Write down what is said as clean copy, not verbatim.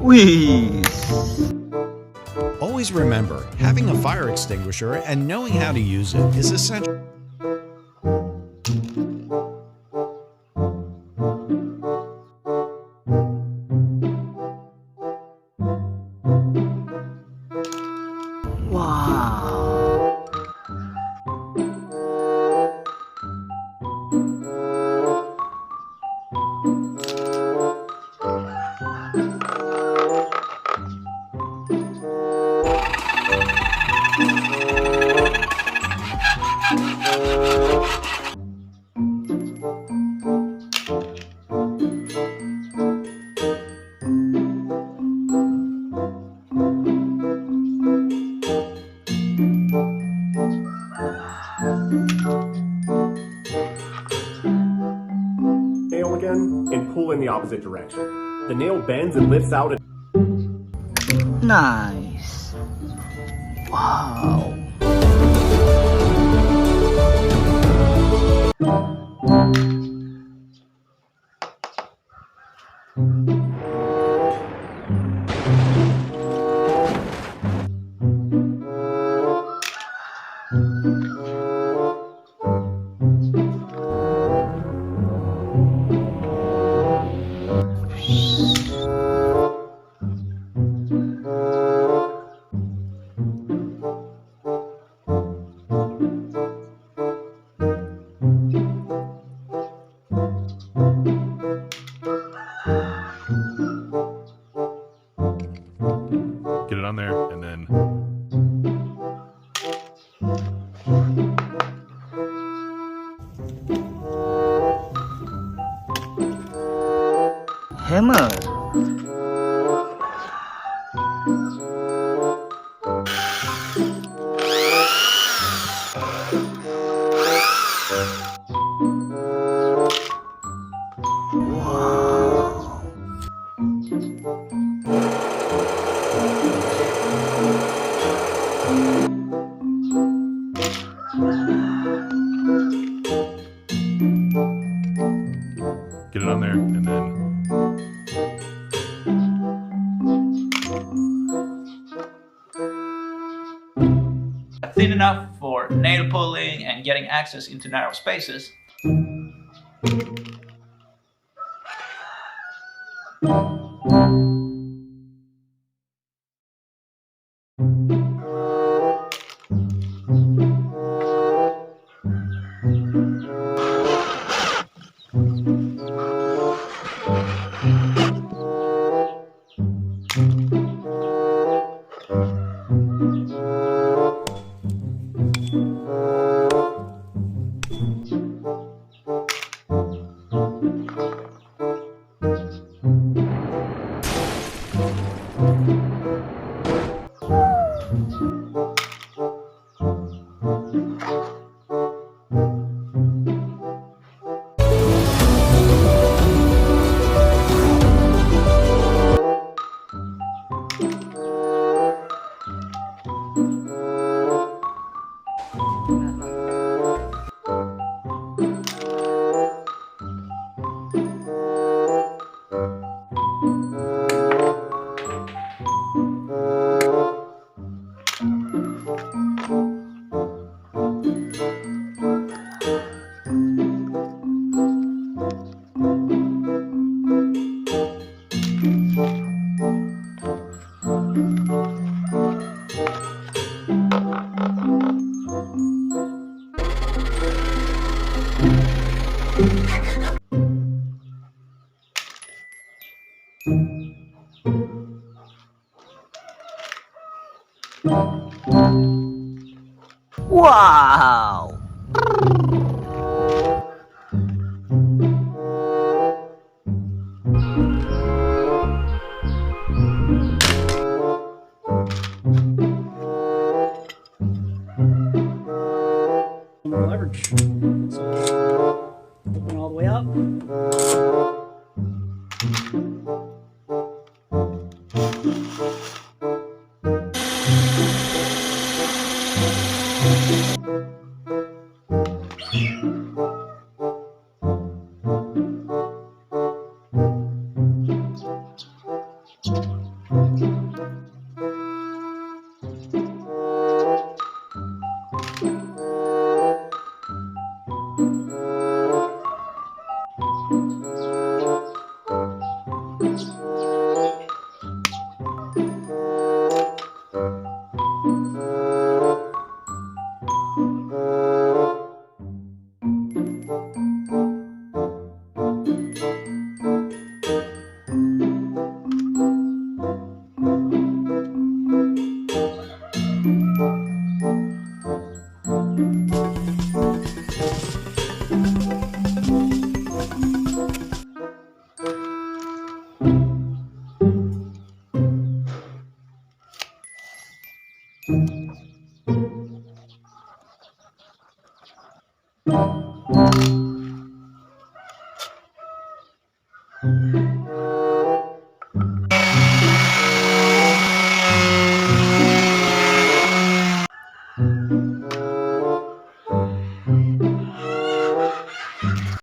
Whiz. Always remember, having a fire extinguisher and knowing how to use it is essential. Wow. Nail again and pull in the opposite direction. The nail bends and lifts out. Nice. Wow. Get it on there, and then Hammer. Wow. get it on there, and then thin enough for nail pulling and getting access into narrow spaces. Wow. More leverage. So open all the way up.